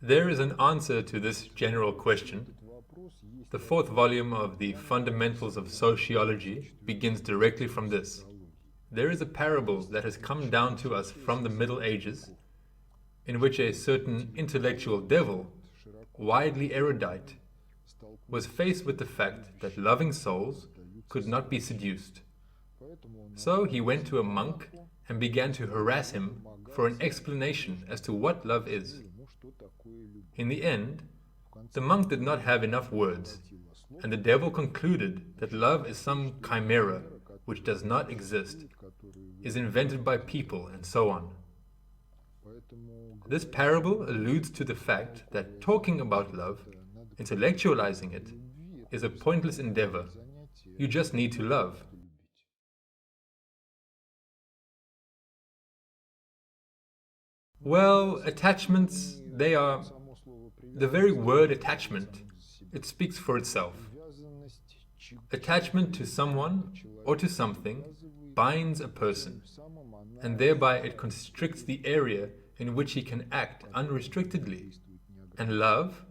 There is an answer to this general question. The fourth volume of the Fundamentals of Sociology begins directly from this. There is a parable that has come down to us from the Middle Ages, in which a certain intellectual devil, widely erudite, was faced with the fact that loving souls could not be seduced. So he went to a monk and began to harass him for an explanation as to what love is. In the end, the monk did not have enough words, and the devil concluded that love is some chimera which does not exist, is invented by people, and so on. This parable alludes to the fact that talking about love, intellectualizing it, is a pointless endeavor. You just need to love. Well, attachments, they are... The very word attachment, it speaks for itself. Attachment to someone or to something binds a person, and thereby it constricts the area in which he can act unrestrictedly. And love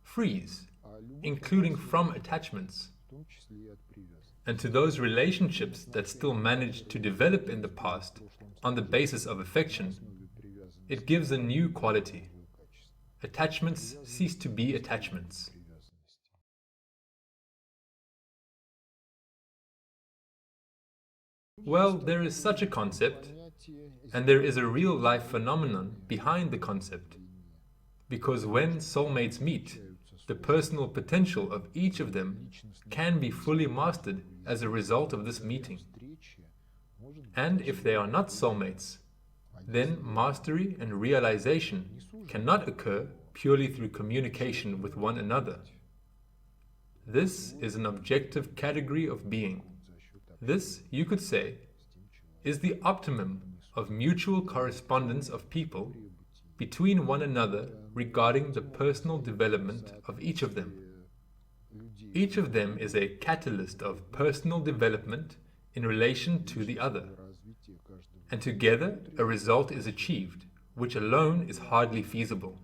frees, including from attachments. And to those relationships that still manage to develop in the past on the basis of affection, it gives a new quality. Attachments cease to be attachments. Well, there is such a concept, and there is a real-life phenomenon behind the concept. Because when soulmates meet, the personal potential of each of them can be fully mastered as a result of this meeting. And if they are not soulmates, then mastery and realization cannot occur purely through communication with one another. This is an objective category of being. This, you could say, is the optimum of mutual correspondence of people between one another regarding the personal development of each of them. Each of them is a catalyst of personal development in relation to the other, and together a result is achieved, which alone is hardly feasible.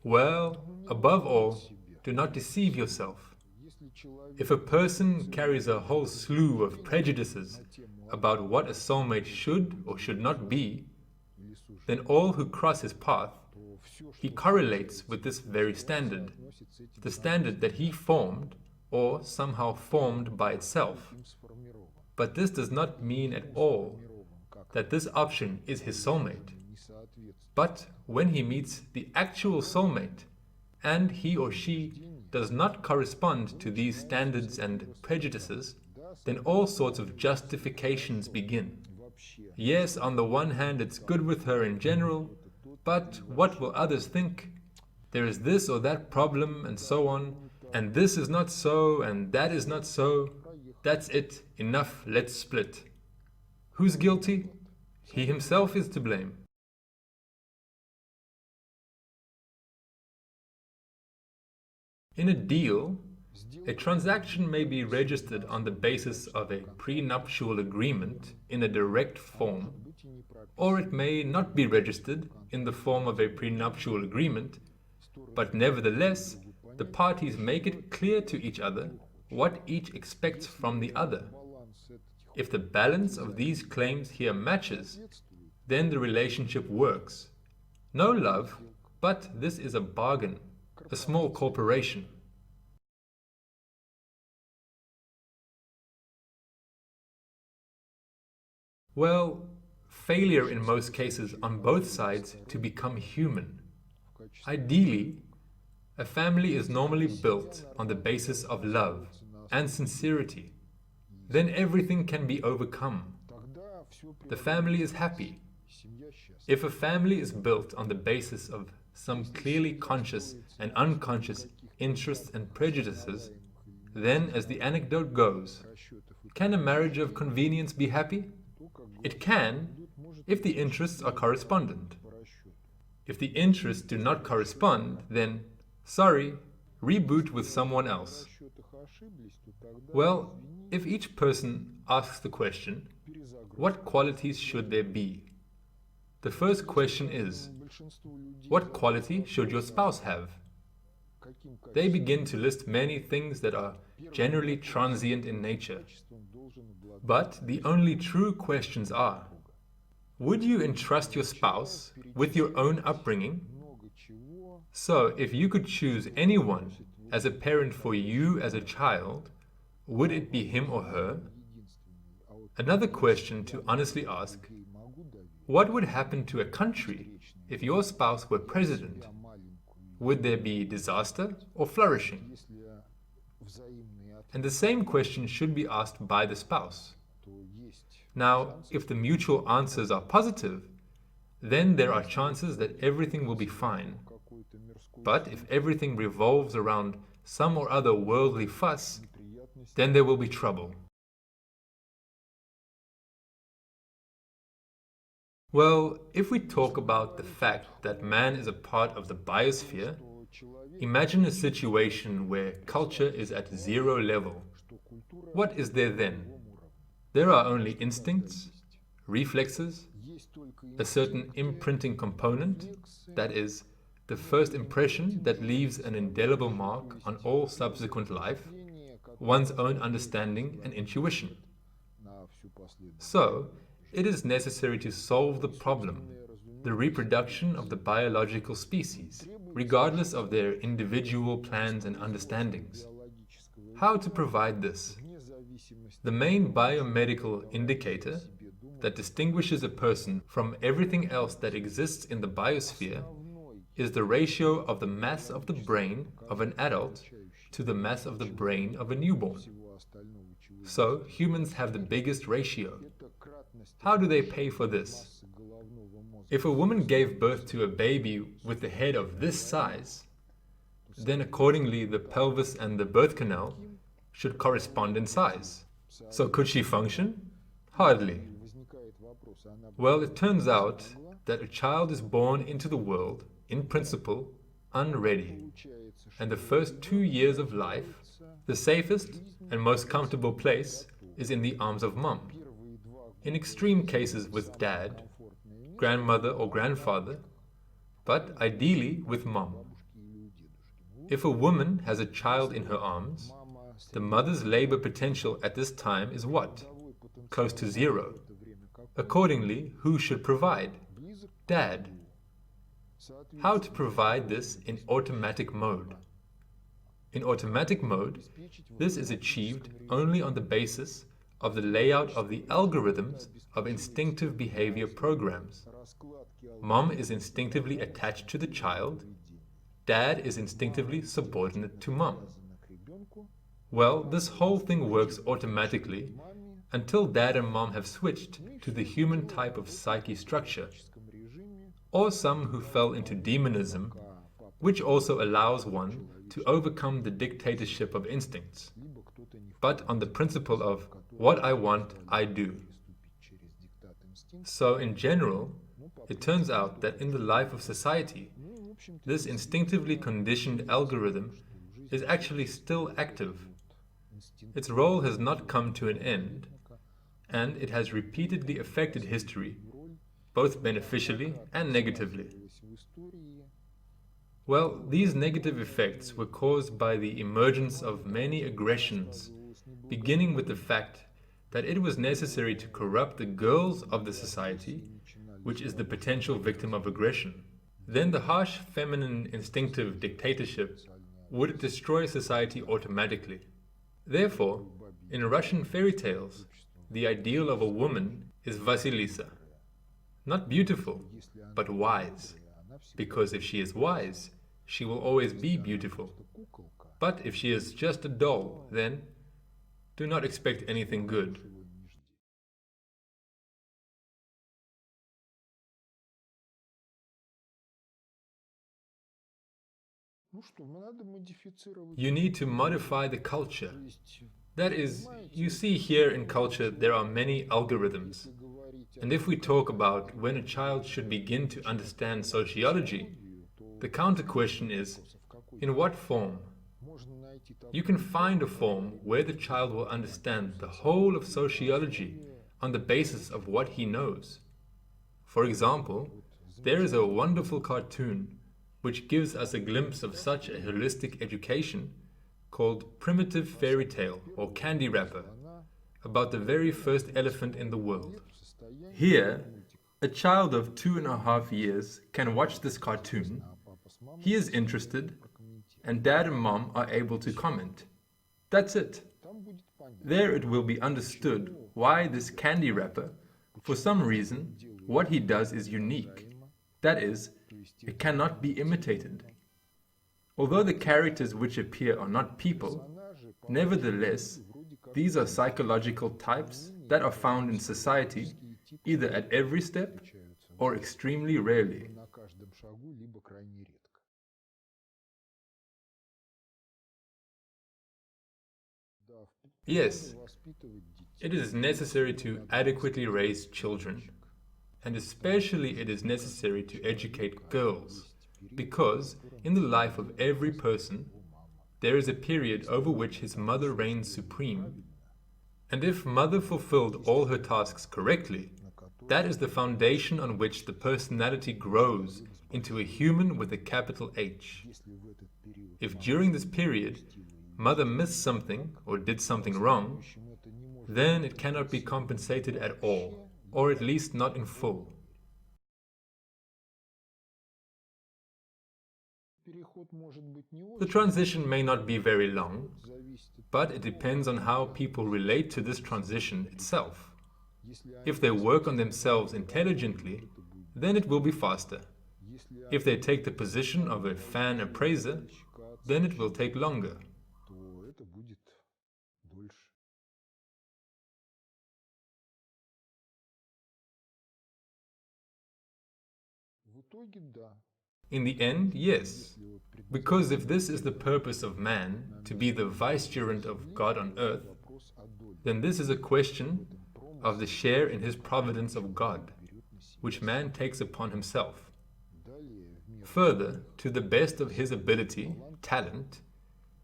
Well, above all, do not deceive yourself. If a person carries a whole slew of prejudices about what a soulmate should or should not be, then all who cross his path, he correlates with this very standard, the standard that he formed or somehow formed by itself. But this does not mean at all that this option is his soulmate. But when he meets the actual soulmate, and he or she does not correspond to these standards and prejudices, then all sorts of justifications begin. Yes, on the one hand it's good with her in general, but what will others think? There is this or that problem, and so on, and this is not so, and that is not so. That's it, enough, let's split. Who's guilty? He himself is to blame. In a deal, a transaction may be registered on the basis of a prenuptial agreement in a direct form, or it may not be registered in the form of a prenuptial agreement, but nevertheless, the parties make it clear to each other what each expects from the other. If the balance of these claims here matches, then the relationship works. No love, but this is a bargain, a small corporation. Well, failure in most cases on both sides to become human. Ideally, a family is normally built on the basis of love and sincerity. Then everything can be overcome. The family is happy. If a family is built on the basis of some clearly conscious and unconscious interests and prejudices, then, as the anecdote goes, can a marriage of convenience be happy? It can, if the interests are correspondent. If the interests do not correspond, then, sorry, reboot with someone else. Well, if each person asks the question, what qualities should there be? The first question is, what quality should your spouse have? They begin to list many things that are generally transient in nature. But the only true questions are, would you entrust your spouse with your own upbringing? So, if you could choose anyone as a parent for you as a child, would it be him or her? Another question to honestly ask, what would happen to a country if your spouse were president? Would there be disaster or flourishing? And the same question should be asked by the spouse. Now, if the mutual answers are positive, then there are chances that everything will be fine. But if everything revolves around some or other worldly fuss, then there will be trouble. Well, if we talk about the fact that man is a part of the biosphere, imagine a situation where culture is at zero level. What is there then? There are only instincts, reflexes, a certain imprinting component, that is, the first impression that leaves an indelible mark on all subsequent life, one's own understanding and intuition. So, it is necessary to solve the problem, the reproduction of the biological species, regardless of their individual plans and understandings. How to provide this? The main biomedical indicator that distinguishes a person from everything else that exists in the biosphere is the ratio of the mass of the brain of an adult to the mass of the brain of a newborn. So, humans have the biggest ratio. How do they pay for this? If a woman gave birth to a baby with a head of this size, then accordingly the pelvis and the birth canal should correspond in size. So could she function? Hardly. Well, it turns out that a child is born into the world, in principle, unready. And the first 2 years of life, the safest and most comfortable place is in the arms of mom. In extreme cases with dad, grandmother or grandfather, but ideally with mom. If a woman has a child in her arms, the mother's labor potential at this time is what? Close to zero. Accordingly, who should provide? Dad. How to provide this in automatic mode? In automatic mode, this is achieved only on the basis of the layout of the algorithms of instinctive behavior programs. Mom is instinctively attached to the child. Dad is instinctively subordinate to mom. Well, this whole thing works automatically until dad and mom have switched to the human type of psyche structure, or some who fell into demonism, which also allows one to overcome the dictatorship of instincts, but on the principle of what I want, I do. So in general, it turns out that in the life of society, this instinctively conditioned algorithm is actually still active. Its role has not come to an end, and it has repeatedly affected history, both beneficially and negatively. Well, these negative effects were caused by the emergence of many aggressions, beginning with the fact that it was necessary to corrupt the girls of the society, which is the potential victim of aggression. Then the harsh feminine instinctive dictatorship would destroy society automatically. Therefore, in Russian fairy tales, the ideal of a woman is Vasilisa. Not beautiful, but wise. Because if she is wise, she will always be beautiful. But if she is just a doll, then do not expect anything good. You need to modify the culture. That is, you see here in culture there are many algorithms. And if we talk about when a child should begin to understand sociology, the counter question is, in what form? You can find a form where the child will understand the whole of sociology on the basis of what he knows. For example, there is a wonderful cartoon which gives us a glimpse of such a holistic education called Primitive Fairy Tale or Candy Wrapper, about the very first elephant in the world. Here, a child of 2.5 years can watch this cartoon. He is interested, and dad and mom are able to comment. That's it. There it will be understood why this candy wrapper, for some reason, what he does is unique. That is, it cannot be imitated. Although the characters which appear are not people, nevertheless, these are psychological types that are found in society either at every step or extremely rarely. Yes, it is necessary to adequately raise children, and especially it is necessary to educate girls, because in the life of every person, there is a period over which his mother reigns supreme. And if mother fulfilled all her tasks correctly, that is the foundation on which the personality grows into a human with a capital H. If during this period, mother missed something or did something wrong, then it cannot be compensated at all, or at least not in full. The transition may not be very long, but it depends on how people relate to this transition itself. If they work on themselves intelligently, then it will be faster. If they take the position of a fan appraiser, then it will take longer. In the end, yes. Because if this is the purpose of man, to be the vicegerent of God on earth, then this is a question of the share in his providence of God, which man takes upon himself. Further, to the best of his ability, talent,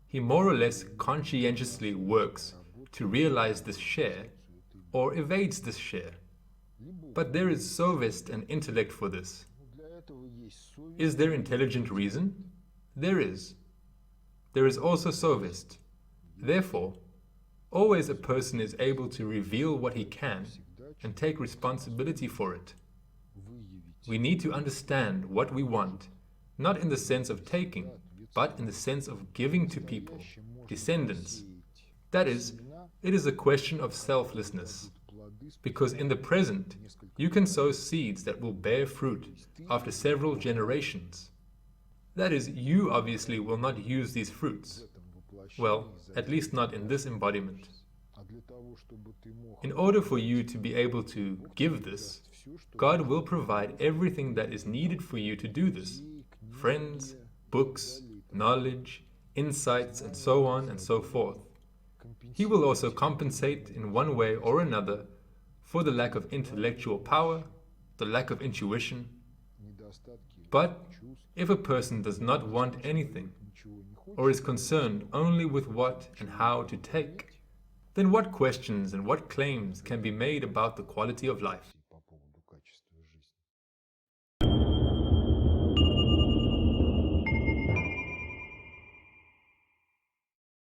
he more or less conscientiously works to realize this share, or evades this share. But there is sophist and intellect for this. Is there intelligent reason? There is. There is also sophist. Therefore, always a person is able to reveal what he can and take responsibility for it. We need to understand what we want, not in the sense of taking, but in the sense of giving to people, descendants. That is, it is a question of selflessness. Because in the present, you can sow seeds that will bear fruit after several generations. That is, you obviously will not use these fruits. Well, at least not in this embodiment. In order for you to be able to give this, God will provide everything that is needed for you to do this. Friends, books, knowledge, insights, and so on and so forth. He will also compensate in one way or another for the lack of intellectual power, the lack of intuition. But if a person does not want anything, or is concerned only with what and how to take, then what questions and what claims can be made about the quality of life?